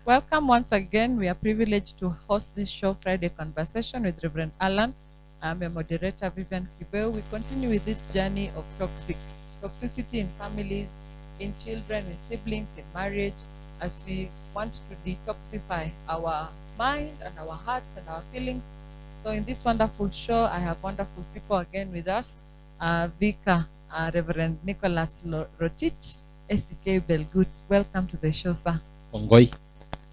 Welcome once again. We are privileged to host this show, Friday Conversation with Reverend Alan. I'm your moderator, Vivian Kibeo. We continue with this journey of toxicity in families, in children, in siblings, in marriage, as we want to detoxify our mind and our hearts and our feelings. So in this wonderful show, I have wonderful people again with us. Vika, Reverend Nicholas Rotich, SK Belgut. Welcome to the show, sir. Ongoi.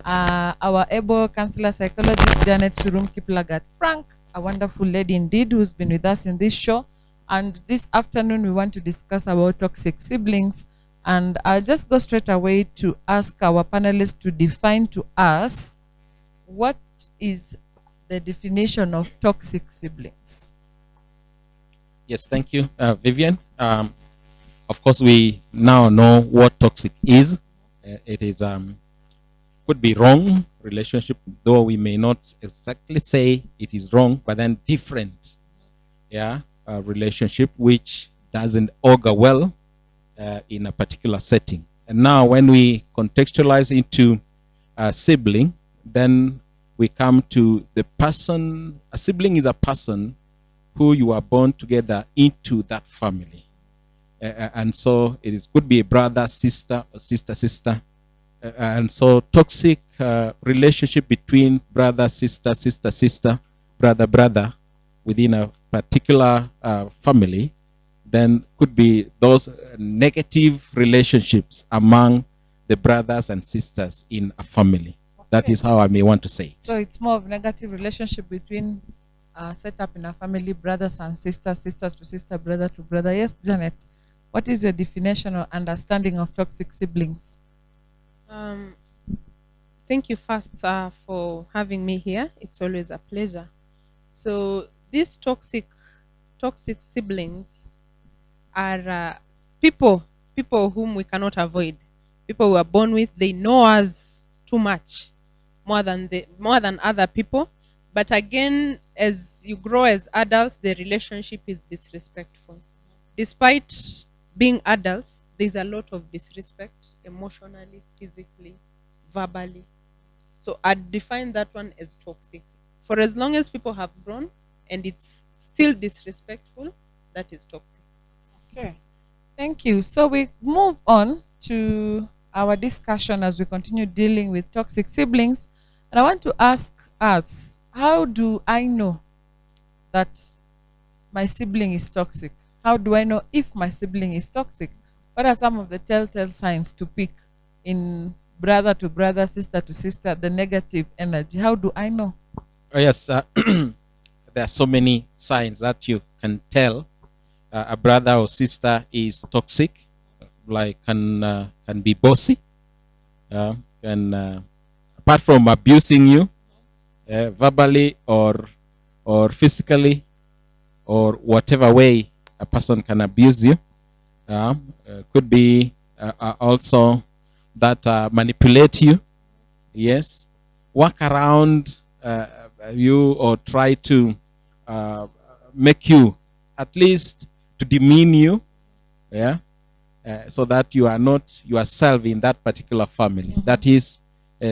Our able counselor psychologist Janet Surum Kiplagat Frank, a wonderful lady indeed who's been with us in this show. And this afternoon we want to discuss about toxic siblings. And I'll just go straight away to ask our panelists to define to us what is the definition of toxic siblings. Yes, thank you, Vivian. Of course, we now know what toxic is. It is could be wrong relationship, though we may not exactly say it is wrong, but then different, relationship which doesn't augur well in a particular setting. And now, when we contextualize into a sibling, then we come to the person. A sibling is a person who you are born together into that family. And so it could be a brother, sister, or sister. And so toxic relationship between brother, sister, brother, within a particular family, then could be those negative relationships among the brothers and sisters in a family. Okay. That is how I may want to say it. So it's more of negative relationship between set up in a family, brothers and sisters, sisters to sister, brother to brother. Yes, Janet, what is your definition or understanding of toxic siblings? Thank you first for having me here. It's always a pleasure. So these toxic siblings are people whom we cannot avoid. People we are born with. They know us too much, more than other people. But again, as you grow as adults, the relationship is disrespectful. Despite being adults, there's a lot of disrespect, emotionally, physically, verbally. So I'd define that one as toxic. For as long as people have grown and it's still disrespectful, that is toxic. Okay. Thank you. So we move on to our discussion as we continue dealing with toxic siblings. And I want to ask us, how do I know that my sibling is toxic? How do I know if my sibling is toxic? What are some of the telltale signs to pick in brother to brother, sister to sister, the negative energy? How do I know? Oh, yes, there are so many signs that you can tell a brother or sister is toxic. Like can be bossy, apart from abusing you, verbally or physically, or whatever way a person can abuse you. Could be also that manipulate you, yes, work around you, or try to make you, at least to demean you, so that you are not yourself in that particular family. Mm-hmm. That is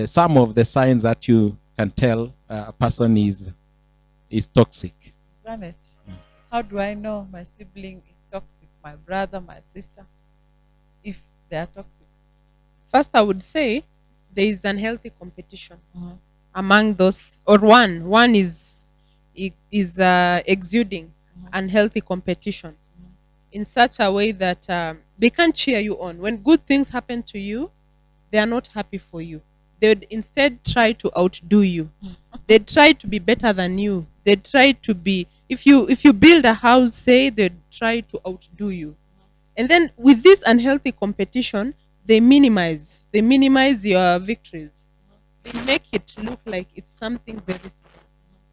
some of the signs that you can tell a person is toxic. Janet, how do I know my sibling is toxic? My brother, my sister, if they are toxic? First, I would say there is unhealthy competition among those, or one is exuding unhealthy competition in such a way that they can't cheer you on. When good things happen to you, they are not happy for you. They would instead try to outdo you. They try to be better than you. They try to be, if you build a house, say, they try to outdo you. And then with this unhealthy competition, they minimize your victories. They make it look like it's something very small,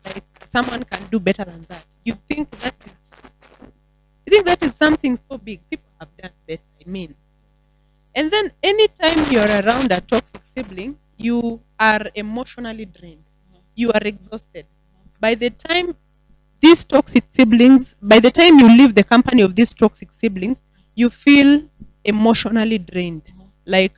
like someone can do better than that. You think that is something so big. People have done better, I mean. And then anytime you're around a toxic sibling, you are emotionally drained. You are exhausted. By the time you leave the company of these toxic siblings, you feel emotionally drained. like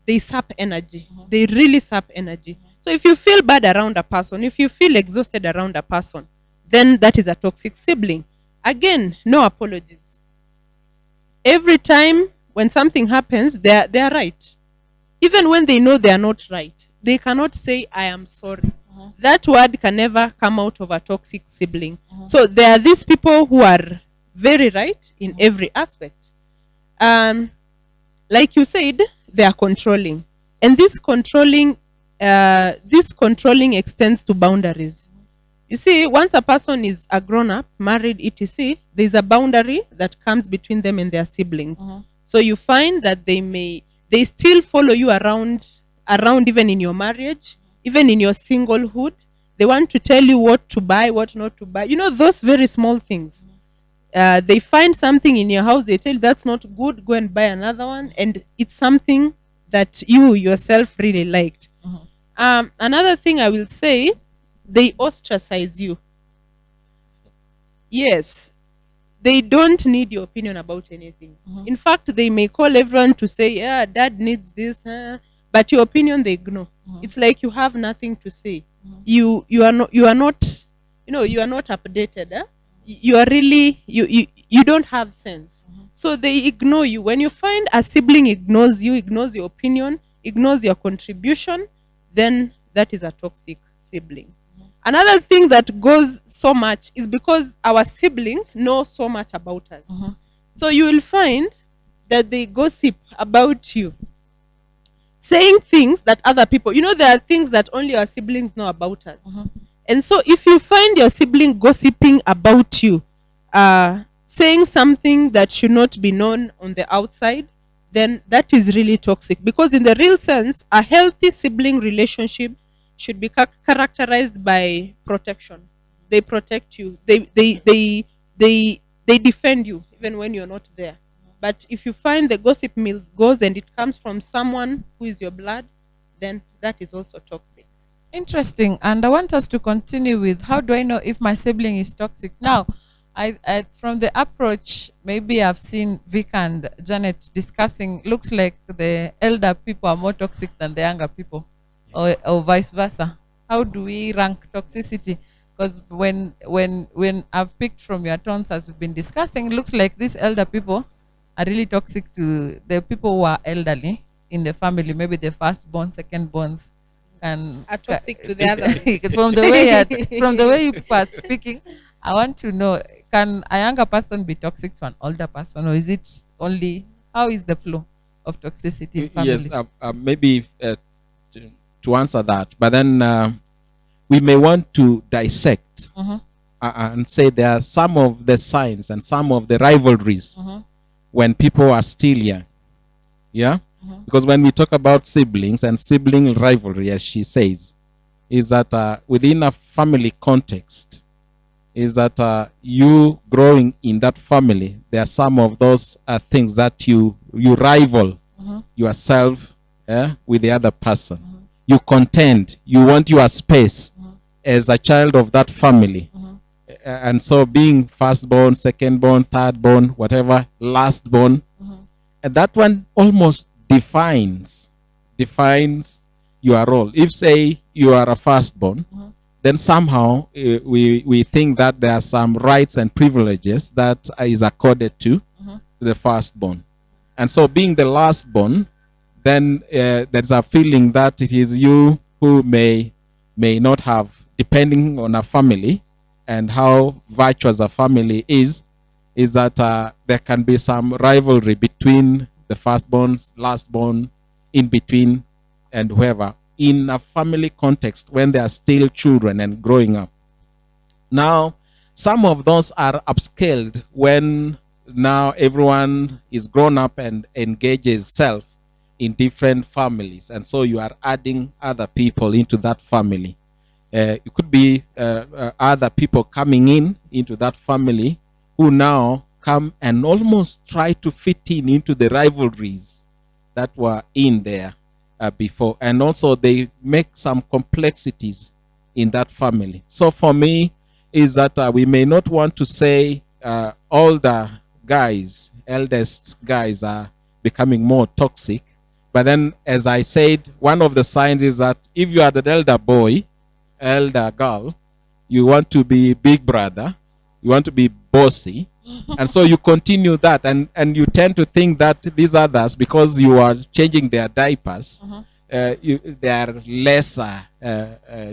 they sap energy. They really sap energy. So if you feel bad around a person, if you feel exhausted around a person, then that is a toxic sibling. Again, no apologies. Every time when something happens, they are right. Even when they know they are not right, they cannot say, I am sorry. That word can never come out of a toxic sibling. So there are these people who are very right in every aspect. Like you said, they are controlling. And this controlling extends to boundaries. You see, once a person is a grown-up, married, etc., there's a boundary that comes between them and their siblings. So you find that they still follow you around even in your marriage, even in your singlehood. They want to tell you what to buy, what not to buy. Those very small things. They find something in your house, they tell you that's not good, go and buy another one, and it's something that you yourself really liked. Another thing I will say, they ostracize you. Yes, they don't need your opinion about anything. In fact, they may call everyone to say, yeah, dad needs this, but your opinion they ignore. It's like you have nothing to say. You are not you are not updated. You are really you don't have sense. So they ignore you. When you find a sibling ignores you, ignores your opinion, ignores your contribution, then that is a toxic sibling. Another thing that goes so much is because our siblings know so much about us. So you will find that they gossip about you, saying things that other people, there are things that only our siblings know about us. And so if you find your sibling gossiping about you, saying something that should not be known on the outside, then that is really toxic. Because in the real sense, a healthy sibling relationship should be characterized by protection. They protect you. They defend you even when you're not there. But if you find the gossip mills goes and it comes from someone who is your blood, then that is also toxic. Interesting. And I want us to continue with, how do I know if my sibling is toxic? Now, I from the approach, maybe I've seen Vic and Janet discussing, looks like the elder people are more toxic than the younger people, or vice versa. How do we rank toxicity? Because when I've picked from your tones as we've been discussing, it looks like these elder people are really toxic to the people who are elderly in the family, maybe the firstborn, secondborns, and are toxic to the others. from the way you are speaking, I want to know, can a younger person be toxic to an older person, or is it only, how is the flow of toxicity in families? Yes, maybe to answer that, but then we may want to dissect and say there are some of the signs and some of the rivalries when people are still young. Yeah? Because when we talk about siblings and sibling rivalry, as she says, is that within a family context, is that you growing in that family, there are some of those things that you rival yourself with the other person. You contend, you want your space as a child of that family. And so being firstborn, secondborn, thirdborn, whatever, lastborn, and that one almost defines your role. If, say, you are a firstborn, then somehow we think that there are some rights and privileges that is accorded to the firstborn. And so being the lastborn, then there's a feeling that it is you who may not have, depending on a family and how virtuous a family is that there can be some rivalry between the firstborns, lastborn, in between, and whoever, in a family context when they are still children and growing up. Now, some of those are upscaled when now everyone is grown up and engages self in different families, and so you are adding other people into that family. It could be other people coming into that family who now come and almost try to fit into the rivalries that were in there before. And also they make some complexities in that family. So for me, is that we may not want to say older guys, eldest guys are becoming more toxic, But then, as I said, one of the signs is that if you are the elder boy, elder girl, you want to be big brother, you want to be bossy, and so you continue that, and you tend to think that these others, because you are changing their diapers, they are lesser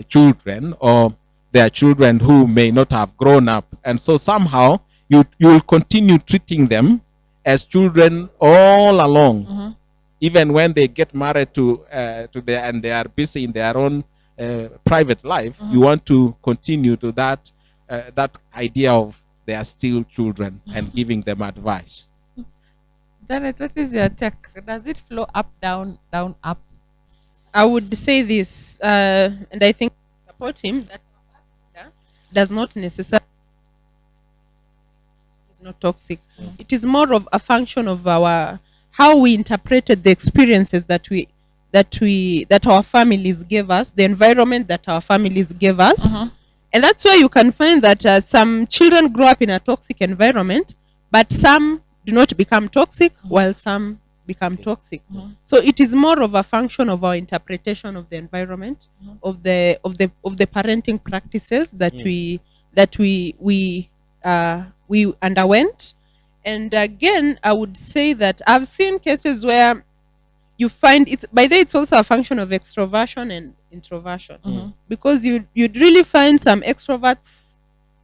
children, or they are children who may not have grown up, and so somehow you will continue treating them as children all along, even when they get married to their, and they are busy in their own private life. You want to continue to that that idea of they are still children and giving them advice. Janet, what is your take? Does it flow up, down, down, up? I would say this, and I think support him, that does not necessarily is not toxic. It is more of a function of our how we interpreted the experiences that our families gave us, the environment that our families gave us. And that's why you can find that some children grow up in a toxic environment, but some do not become toxic, while some become toxic. So it is more of a function of our interpretation of the environment, of the parenting practices that we underwent. And again, I would say that I've seen cases where you find it's, by the way, it's also a function of extroversion and introversion, because you'd really find some extroverts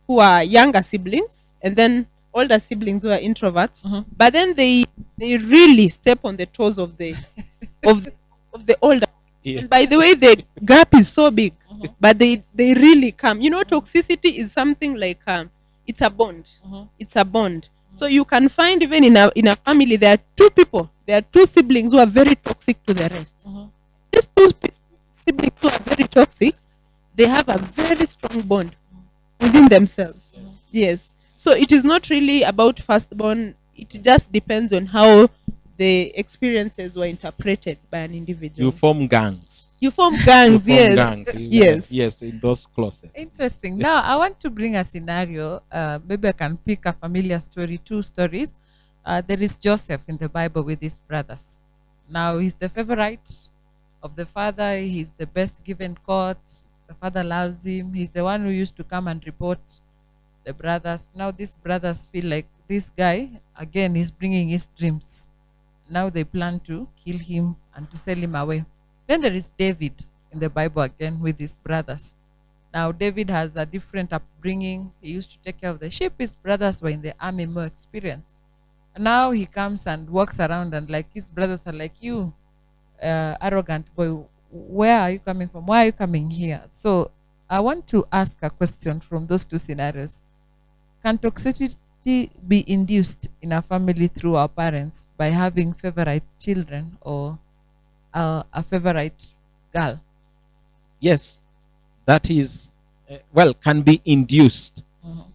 who are younger siblings, and then older siblings who are introverts, but then they really step on the toes of the of the older. And by the way, the gap is so big, but they really come. You know, toxicity is something like it's a bond. It's a bond. So you can find even in a family, there are two siblings who are very toxic to the rest. These two siblings who are very toxic, they have a very strong bond within themselves. Yes. So it is not really about firstborn. It just depends on how the experiences were interpreted by an individual. You form gangs. You form gangs, You form yes. gangs. Yes. Yes, in those closets. Interesting. Now, I want to bring a scenario. Maybe I can pick a familiar story, two stories. There is Joseph in the Bible with his brothers. Now, he's the favorite of the father. He's the best given court. The father loves him. He's the one who used to come and report the brothers. Now, these brothers feel like this guy, again, is bringing his dreams. Now they plan to kill him and to sell him away. Then there is David in the Bible again with his brothers. Now, David has a different upbringing. He used to take care of the sheep. His brothers were in the army, more experienced. And now he comes and walks around, and like his brothers are like, you arrogant boy, where are you coming from? Why are you coming here? So I want to ask a question from those two scenarios. Can toxicity be induced in a family through our parents by having favorite children or a favorite girl? Yes, that is, can be induced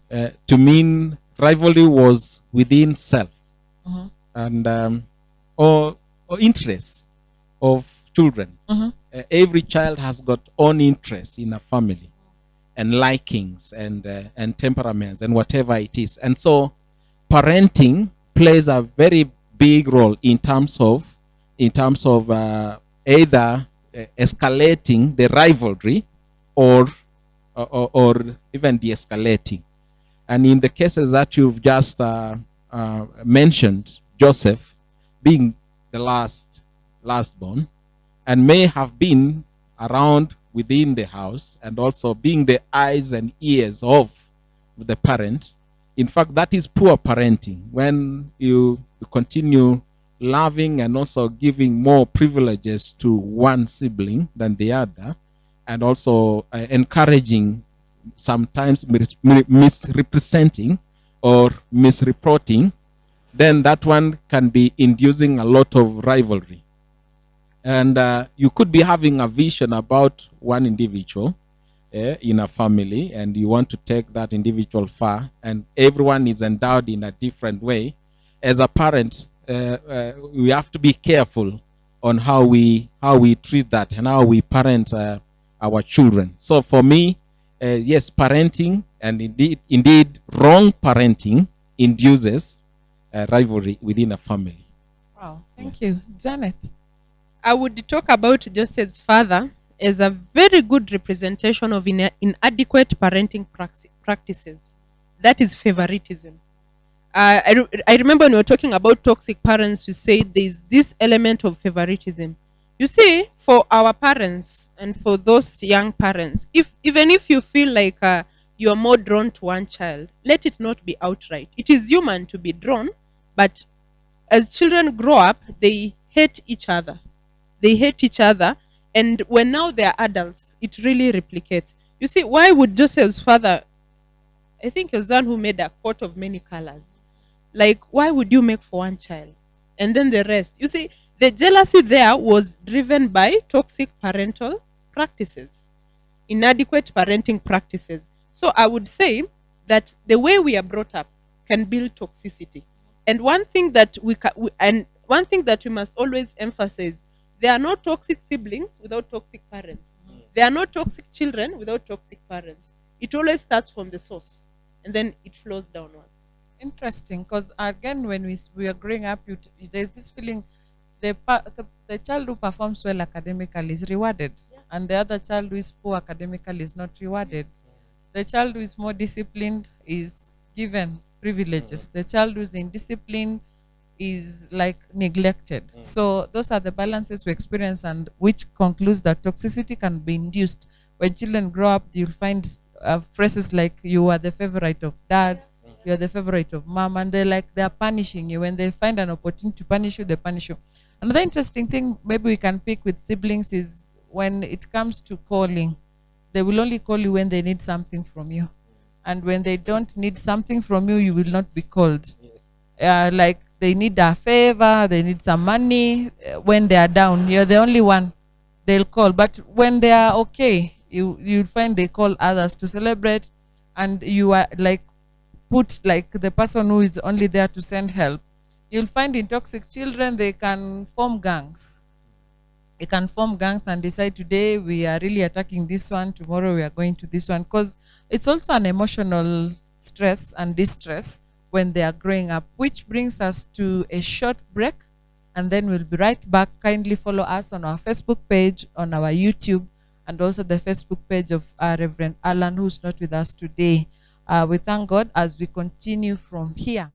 to mean rivalry was within self, and or interests of children. Every child has got own interests in a family, and likings and temperaments and whatever it is, and so parenting plays a very big role in terms of either escalating the rivalry or even de-escalating. And in the cases that you've just mentioned, Joseph being the lastborn, and may have been around within the house, and also being the eyes and ears of the parent. In fact, that is poor parenting, when you continue loving and also giving more privileges to one sibling than the other, and also encouraging, sometimes misrepresenting or misreporting, then that one can be inducing a lot of rivalry. And you could be having a vision about one individual in a family, and you want to take that individual far, and everyone is endowed in a different way. As a parent, we have to be careful on how we treat that and how we parent our children. So for me, yes, parenting, and indeed wrong parenting induces rivalry within a family. Wow, thank you. Janet, I would talk about Joseph's father as a very good representation of inadequate parenting practices. That is favoritism. I remember when we were talking about toxic parents, we said there's this element of favoritism. You see, for our parents and for those young parents, if even if you feel like you're more drawn to one child, let it not be outright. It is human to be drawn, but as children grow up, they hate each other. They hate each other, and when now they are adults, it really replicates. You see, why would Joseph's father? I think it was one who made a coat of many colors. Like, why would you make for one child and then the rest? You see, the jealousy there was driven by toxic parental practices, inadequate parenting practices. So I would say that the way we are brought up can build toxicity. And one thing that one thing that we must always emphasize: there are no toxic siblings without toxic parents. There are no toxic children without toxic parents. It always starts from the source, and then it flows downwards. Interesting, because again, when we are growing up, there's this feeling the child who performs well academically is rewarded, and the other child who is poor academically is not rewarded. The child who is more disciplined is given privileges. The child who is indisciplined is like neglected. So those are the balances we experience, and which concludes that toxicity can be induced. When children grow up, you'll find phrases like "you are the favorite of dad," "you are the favorite of mom," and they're punishing you. When they find an opportunity to punish you, they punish you. Another interesting thing maybe we can pick with siblings is when it comes to calling, they will only call you when they need something from you, and when they don't need something from you, you will not be called. Like they need a favor, they need some money. When they are down, you're the only one they'll call. But when they are okay, you'll find they call others to celebrate, and you are like put like the person who is only there to send help. You'll find in toxic children, they can form gangs. They can form gangs and decide today we are really attacking this one, tomorrow we are going to this one, because it's also an emotional stress and distress when they are growing up, which brings us to a short break, and then we'll be right back. Kindly follow us on our Facebook page, on our YouTube, and also the Facebook page of Reverend Alan, who's not with us today. We thank God as we continue from here.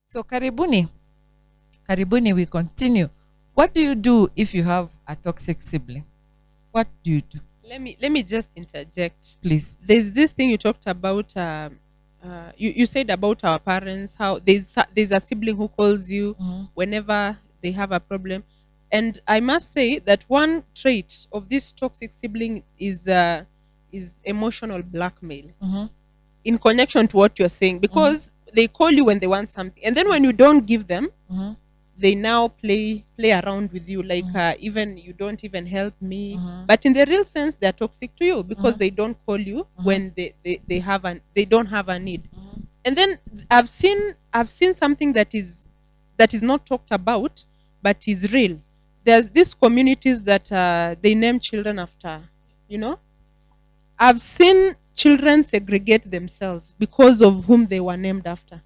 So karibuni, we continue. What do you do if you have a toxic sibling? What do you do? Let me just interject. Please. There's this thing you talked about. You said about our parents, how there's a sibling who calls you whenever they have a problem, and I must say that one trait of this toxic sibling is emotional blackmail in connection to what you're saying, because they call you when they want something, and then when you don't give them, they now play around with you, like even you don't even help me, but in the real sense they're toxic to you because they don't call you when they don't have a need. And then I've seen something that is that is not talked about but is real. There's these communities that they name children after, you know. I've seen children segregate themselves because of whom they were named after.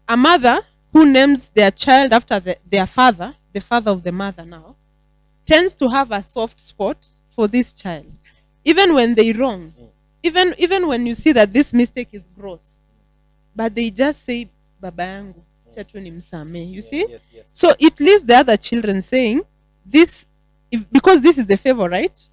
A mother who names their child after their father, the father of the mother now, tends to have a soft spot for this child. Even when they wrong, even when you see that this mistake is gross, but they just say, Baba yangu, acha tu nimsamee. You see? So it leaves the other children saying, this, because this is the favor, right?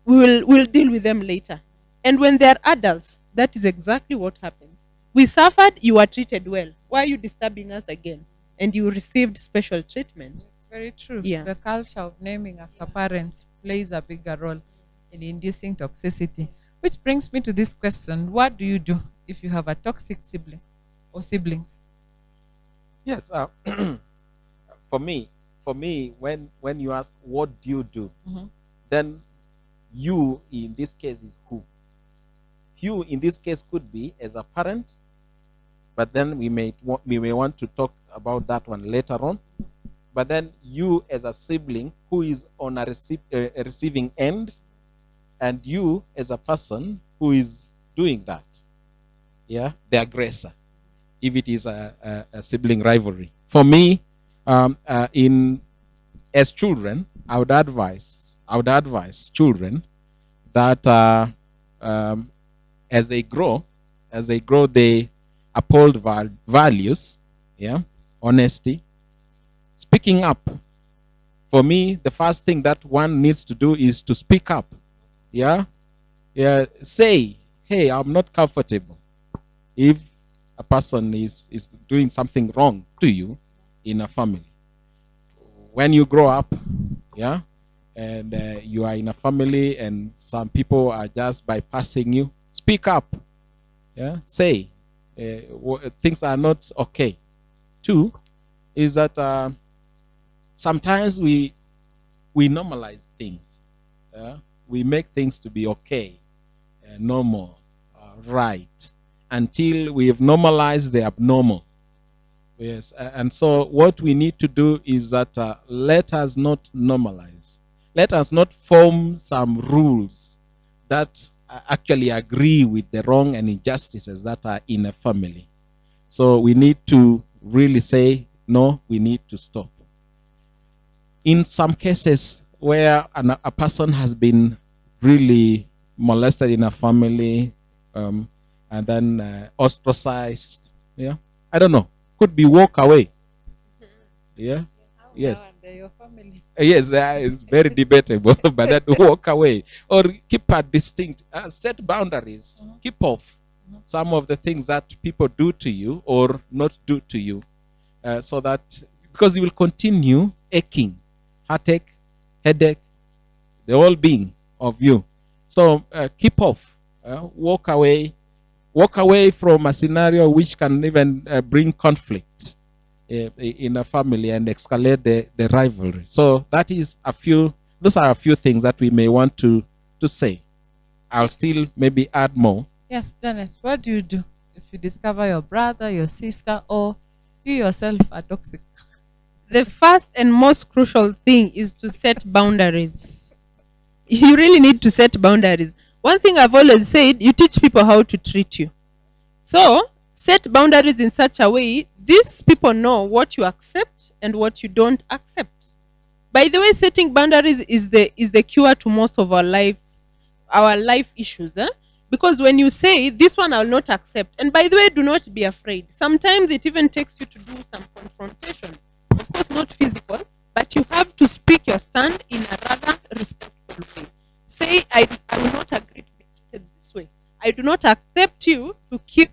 We'll deal with them later. And when they're adults, that is exactly what happens. We suffered, you are treated well. Why are you disturbing us again? And you received special treatment. It's very true. Yeah. The culture of naming after parents plays a bigger role in inducing toxicity. Which brings me to this question: what do you do if you have a toxic sibling or siblings? Yes. For me, when you ask what do you do, then you in this case is who? You in this case could be as a parent, but then we may want to talk about that one later on. But then you as a sibling who is on a receiving end, and you as a person who is doing that, yeah, the aggressor, if it is a sibling rivalry. For me, as children, I would advise children that as they grow, they uphold values, yeah, honesty, speaking up. For me, the first thing that one needs to do is to speak up. Yeah, say, hey, I'm not comfortable. If a person is doing something wrong to you in a family, when you grow up, yeah, and you are in a family and some people are just bypassing you, speak up. Yeah, say things are not okay. Two is that sometimes we normalize things. Yeah? We make things to be okay, normal, right, until we have normalized the abnormal. Yes, and so what we need to do is that let us not normalize. Let us not form some rules that actually agree with the wrong and injustices that are in a family. So we need to really say, no, we need to stop. In some cases where a person has been really molested in a family, and then ostracized, yeah, I don't know, could be walk away. Yeah, yes. Your family. Yes, it's very debatable, but that walk away or keep a distinct, set boundaries, keep off some of the things that people do to you or not do to you, so that, because you will continue aching, heartache, headache, the whole being of you. So keep off, walk away from a scenario which can even bring conflict in a family and escalate the rivalry. So those are a few things that we may want to say. I'll still maybe add more. Yes, Janet, what do you do if you discover your brother, your sister, or you yourself are toxic? The first and most crucial thing is to set boundaries. You really need to set boundaries. One thing I've always said, you teach people how to treat you. So set boundaries in such a way these people know what you accept and what you don't accept. By the way, setting boundaries is the cure to most of our life issues. Because when you say, this one I will not accept, and by the way, do not be afraid. Sometimes it even takes you to do some confrontation. Of course, not physical, but you have to speak your stand in a rather respectful way. Say, I will not agree to be treated this way. I do not accept you to keep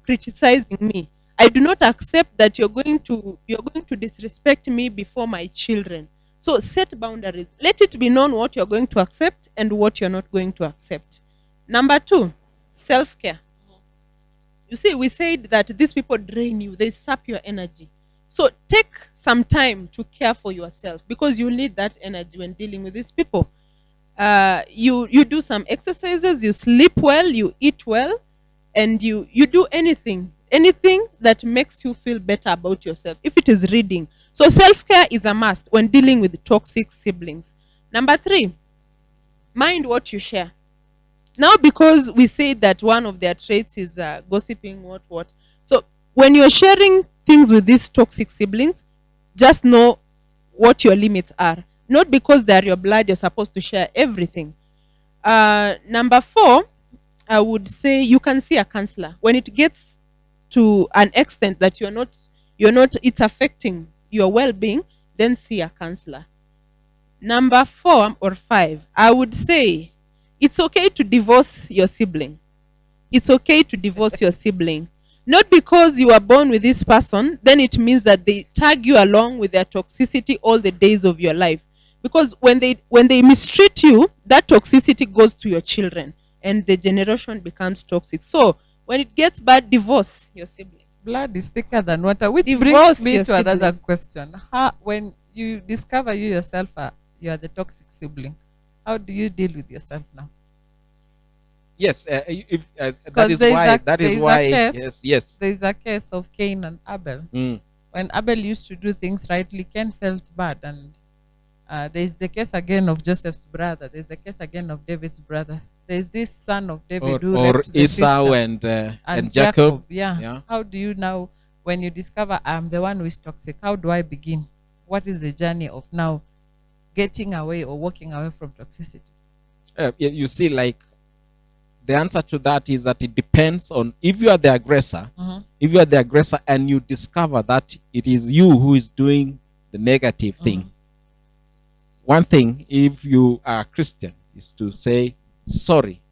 criticizing me. I do not accept that you're going to disrespect me before my children. So set boundaries. Let it be known what you're going to accept and what you're not going to accept. Number 2, self-care. You see, we said that these people drain you. They sap your energy. So take some time to care for yourself, because you need that energy when dealing with these people. You do some exercises, you sleep well, you eat well, and you do anything anything that makes you feel better about yourself. If it is reading, so self-care is a must when dealing with toxic siblings. Number 3, mind what you share. Now, because we say that one of their traits is gossiping, what. So when you're sharing things with these toxic siblings, just know what your limits are. Not because they're your blood, you're supposed to share everything. Number 4, I would say you can see a counselor when it gets to an extent that you're not, it's affecting your well-being. Then see a counselor. Number 4 or 5, I would say it's okay to divorce your sibling. It's okay to divorce your sibling. Not because you are born with this person, then it means that they tag you along with their toxicity all the days of your life. Because when they mistreat you, that toxicity goes to your children and the generation becomes toxic. So when it gets bad, divorce your sibling. Blood is thicker than water, which Divorce brings me your to another sibling. question. When you discover you yourself you are the toxic sibling, how do you deal with yourself now? Yes, that Because is there is why. a- That there is is a why. case. Yes. There is a case of Cain and Abel. Mm. When Abel used to do things rightly, Cain felt bad. And there is the case again of Joseph's brother. There is the case again of David's brother. There is this son of David who Or left the Esau sister. and Jacob. Yeah. Yeah. How do you now, when you discover I'm the one who is toxic, how do I begin? What is the journey of now getting away or walking away from toxicity? You see, like, the answer to that is that it depends on if you are the aggressor. Mhm. If you are the aggressor and you discover that it is you who is doing the negative thing, one thing, if you are a Christian, is to say sorry.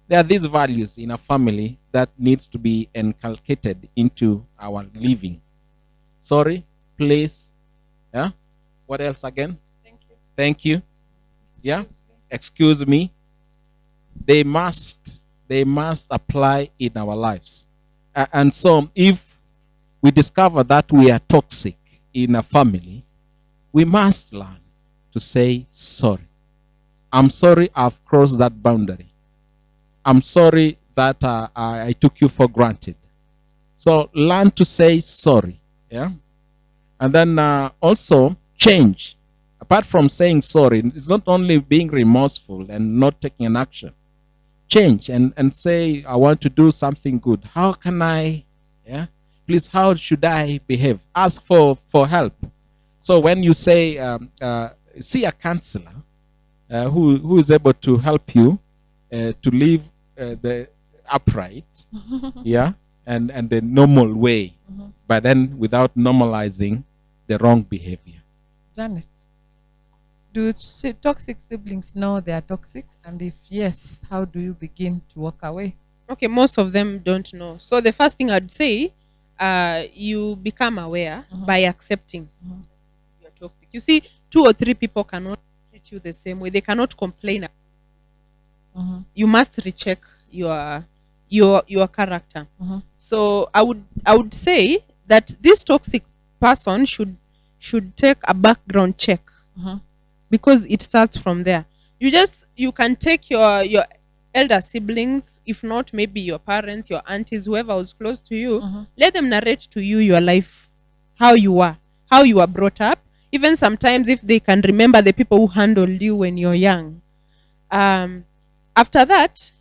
There are these values in a family that needs to be inculcated into our living. Sorry, please. Yeah. What else again? Thank you. Thank you. Yeah. Excuse me. They must apply in our lives. And so if we discover that we are toxic in a family, we must learn to say sorry. I'm sorry I've crossed that boundary. I'm sorry that I took you for granted. So learn to say sorry. Yeah. And then also change. Apart from saying sorry, it's not only being remorseful and not taking an action. Change and say, I want to do something good. How can I, yeah? Please, how should I behave? Ask for help. So when you say, see a counselor who is able to help you to live the upright, yeah, and the normal way, but then without normalizing the wrong behavior. Janet, do toxic siblings know they are toxic? And if yes, how do you begin to walk away? Okay, most of them don't know. So the first thing I'd say, you become aware by accepting you're toxic. You see, 2 or 3 people cannot treat you the same way. They cannot complain. You must recheck your character. So I would say that this toxic person should take a background check, because it starts from there. You can take your elder siblings, if not maybe your parents, your aunties, whoever was close to you, let them narrate to you your life, how you were brought up, even sometimes if they can remember the people who handled you when you're young. After that,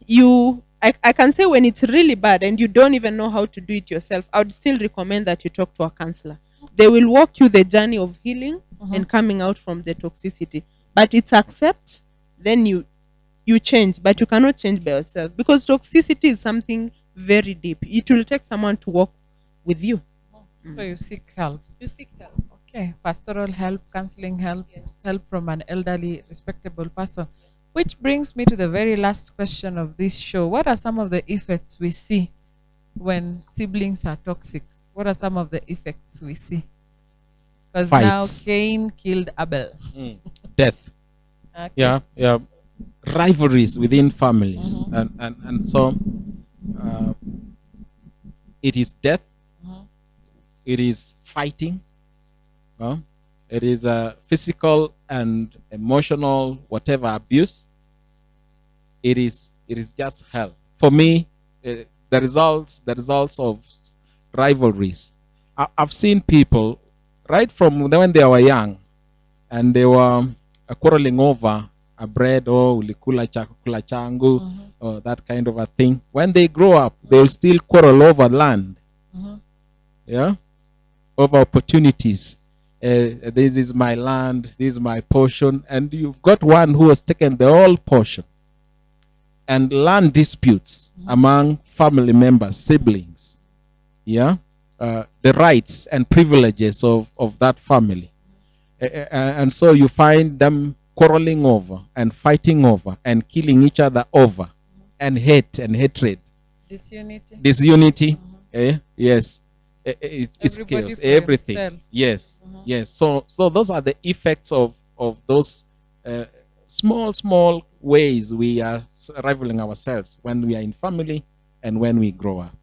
I can say when it's really bad and you don't even know how to do it yourself, I would still recommend that you talk to a counselor. They will walk you the journey of healing and coming out from the toxicity. But it's accept, then you change, but you cannot change by yourself, because toxicity is something very deep. It will take someone to walk with you. So you seek help. You seek help. Okay, pastoral help, counseling help, help from an elderly, respectable person. Which brings me to the very last question of this show. What are some of the effects we see when siblings are toxic? What are some of the effects we see? Because now Fights. Cain killed Abel. Death. Okay. Yeah. Rivalries within families. And so it is death. It is fighting. It is physical and emotional, whatever abuse. It is just hell. For me, the the results of rivalries. I've seen people right from when they were young, and they were quarreling over a bread or ulikula chakula changu, or that kind of a thing. When they grow up, they'll still quarrel over land. Yeah, over opportunities. This is my land, this is my portion, and you've got one who has taken the whole portion. And land disputes among family members, siblings, yeah, the rights and privileges of that family. And so you find them quarreling over and fighting over and killing each other over, and hate and hatred. Disunity. Yes. It's Everybody chaos. for Everything. himself. Yes. Yes. So those are the effects of those small ways we are rivaling ourselves when we are in family and when we grow up.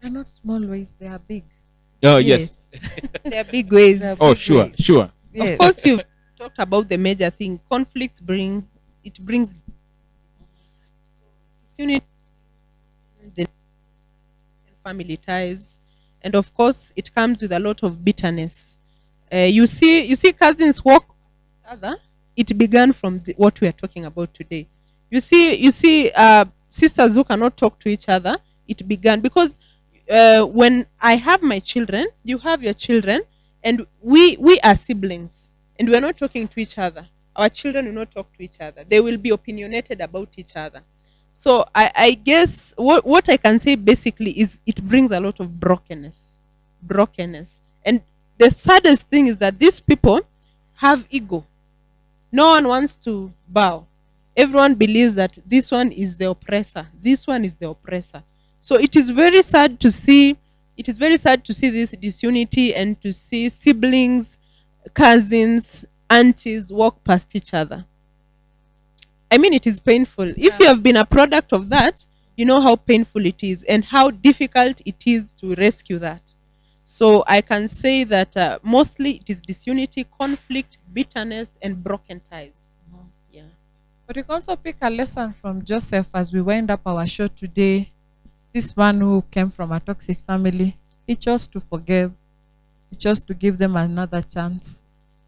They're not small ways, they are big. Oh yes. There are big ways. There are Oh big sure, ways. sure. Yes. Of course, you've talked about the major thing. Conflicts brings disunity, the family ties, and of course, it comes with a lot of bitterness. You see cousins walk other. It began from what we are talking about today. You see sisters who cannot talk to each other. It began because when I have my children, you have your children, and we are siblings, and we're not talking to each other. Our children will not talk to each other. They will be opinionated about each other. So I guess what I can say basically is it brings a lot of brokenness. And the saddest thing is that these people have ego. No one wants to bow. Everyone believes that this one is the oppressor. This one is the oppressor. So it is very sad to see. It is very sad to see this disunity and to see siblings, cousins, aunties walk past each other. I mean, it is painful. If you have been a product of that, you know how painful it is and how difficult it is to rescue that. So I can say that mostly it is disunity, conflict, bitterness, and broken ties. Yeah. But we can also pick a lesson from Joseph as we wind up our show today. This one who came from a toxic family, he chose to forgive. He chose to give them another chance.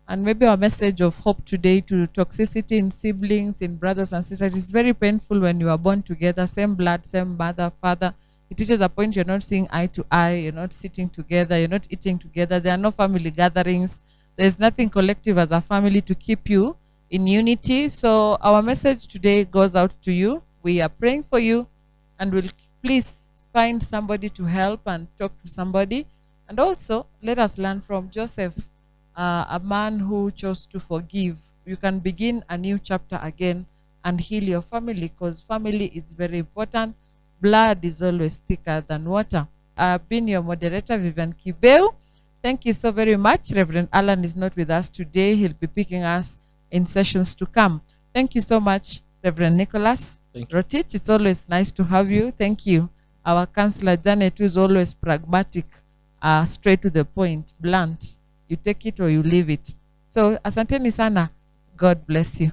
And maybe our message of hope today to toxicity in siblings, in brothers and sisters, is very painful when you are born together, same blood, same mother, father. It reaches a point you're not seeing eye to eye, you're not sitting together, you're not eating together. There are no family gatherings. There's nothing collective as a family to keep you in unity. So our message today goes out to you. We are praying for you, and we'll please find somebody to help and talk to somebody. And also, let us learn from Joseph, a man who chose to forgive. You can begin a new chapter again and heal your family, because family is very important. Blood is always thicker than water. I've been your moderator, Vivian Kibeu. Thank you so very much. Reverend Alan is not with us today. He'll be picking us in sessions to come. Thank you so much, Reverend Nicholas Rotich. It's always nice to have you. Thank you. Our counselor, Janet, who is always pragmatic, straight to the point, blunt. You take it or you leave it. So, asanteni sana. God bless you.